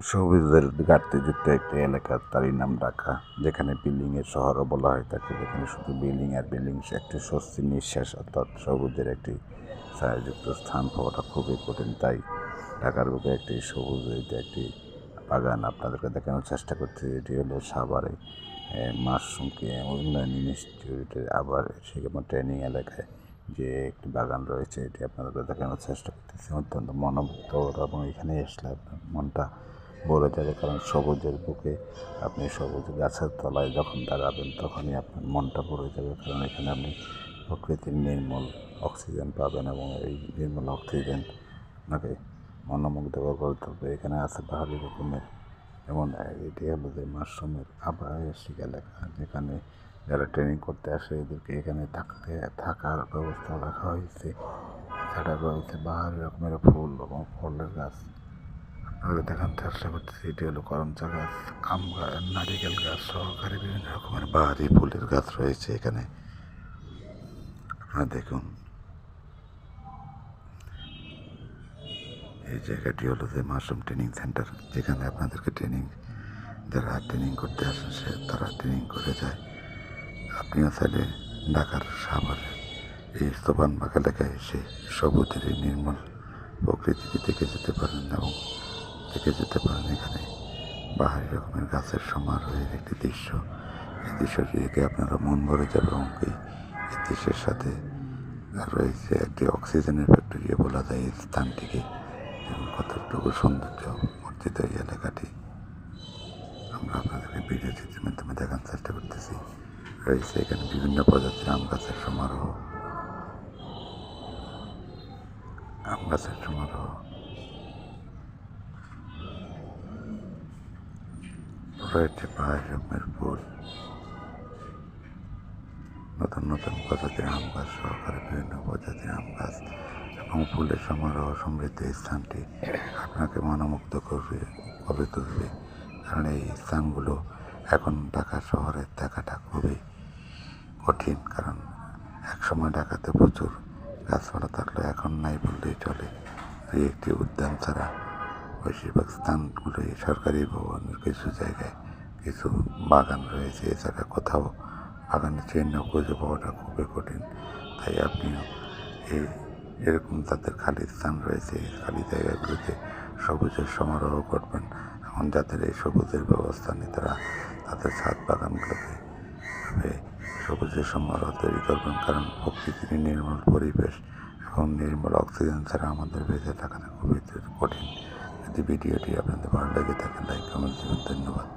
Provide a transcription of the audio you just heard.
সবুজের ঘাটতিযুক্ত একটি এলাকা, তারই নাম ঢাকা, যেখানে বিল্ডিংয়ের শহরও বলা হয় থাকে, যেখানে শুধু বিল্ডিং আর বিল্ডিং, একটি স্বস্তির নিঃশ্বাস অর্থাৎ সবুজের একটি ছায়াযুক্ত স্থান পাওয়াটা খুবই কঠিন। তাই ঢাকার বুকে একটি সবুজ একটি বাগান আপনাদেরকে দেখানোর চেষ্টা করছি। এটি হলো সাভারে মাশরুমকে উন্নয়ন ইনস্টিটিউটের আবার সেখানে ট্রেনিং এলাকায় যে একটি বাগান রয়েছে, এটি আপনাদেরকে দেখানোর চেষ্টা করতেছি। অত্যন্ত মনোমুগ্ধকর এবং এখানে আসলে আপনার মনটা ভরে যাবে, কারণ সবুজের বুকে আপনি সবুজ গাছের তলায় যখন দাঁড়াবেন তখনই আপনার মনটা ভরে যাবে, কারণ এখানে আপনি প্রকৃতির নির্মল অক্সিজেন পাবেন এবং এই নির্মল অক্সিজেন আপনাকে মনোমুগ্ধকর করে তুলবে। এখানে আছে পাহাড়ি রকমের, যেমন এটি হলো যে মাশরুমের আবাসিক এলাকা, যেখানে যারা ট্রেনিং করতে আসে এদেরকে এখানে থাকার ব্যবস্থা রাখা হয়েছে। এছাড়া রয়েছে বাহারি রকমের ফুল এবং ফলের গাছ। আপনাদের দেখানোর চেষ্টা করতেছি, এটি হলো করমচা গাছ, আম গাছ, নারিকেল গাছ সহকারে বিভিন্ন রকমের বাহারি ফুলের গাছ রয়েছে এখানে। আপনারা দেখুন, এই জায়গাটি হলো যে মাশরুম ট্রেনিং সেন্টার, যেখানে আপনাদেরকে যারা ট্রেনিং করতে আসেন তারা ট্রেনিং করে যায়। আপনিও চাইলে ঢাকার সাভারের এই সোপানবাগ এলাকায় এসে সবুজের এই নির্মল প্রকৃতিকে দেখে যেতে পারেন এবং দেখে যেতে পারেন এখানে বাহারি রকমের গাছের সমারোহের একটি দৃশ্য। এই দৃশ্যটি দেখে আপনারা মন ভরে যাবে এবং এই দৃশ্যের সাথে রয়েছে একটি অক্সিজেনের ফ্যাক্টরিও বলা যায় এই স্থানটিকে। কতটুকু সৌন্দর্য বর্ধিত এই এলাকাটি আমরা আপনাদেরকে ভিডিও চিত্রের মাধ্যমে দেখানোর চেষ্টা করতেছি। রয়েছে এখানে বিভিন্ন প্রজাতির আম গাছের সমারোহ, রয়েছে পাহাড়ি রকমের ফুল, নতুন নতুন প্রজাতির আম গাছ সহকারে বিভিন্ন প্রজাতির আম গাছ এবং ফুলের সমারোহ সমৃদ্ধ এই স্থানটি আপনাকে মনোমুগ্ধ করে তুলবে। কারণ এই স্থানগুলো এখন ঢাকা শহরে দেখাটা খুবই কঠিন, কারণ একসময় ঢাকাতে প্রচুর গাছপালা থাকলে এখন নাই বললেই চলে। এই একটি উদ্যান ছাড়া বেশিরভাগ স্থানগুলোই সরকারি ভবনের কিছু জায়গায় কিছু বাগান রয়েছে, এছাড়া কোথাও বাগানের চিহ্ন খুঁজে পাওয়াটা খুবই কঠিন। তাই আপনিও এরকম তাদের খালি স্থান রয়েছে, খালি জায়গাগুলোতে সবুজের সমারোহ করবেন এবং যাদের এই সবুজের ব্যবস্থা নেই তারা তাদের ছাদ বাগানগুলোকে সবুজের সমারোহ তৈরি করবেন, কারণ প্রকৃতির নির্মল পরিবেশ এবং নির্মল অক্সিজেন ছাড়া আমাদের বেঁচে থাকাটা খুবই কঠিন। যদি ভিডিওটি আপনাদের ভালো লেগে থাকে লাইক কমেন্ট দেবেন। ধন্যবাদ।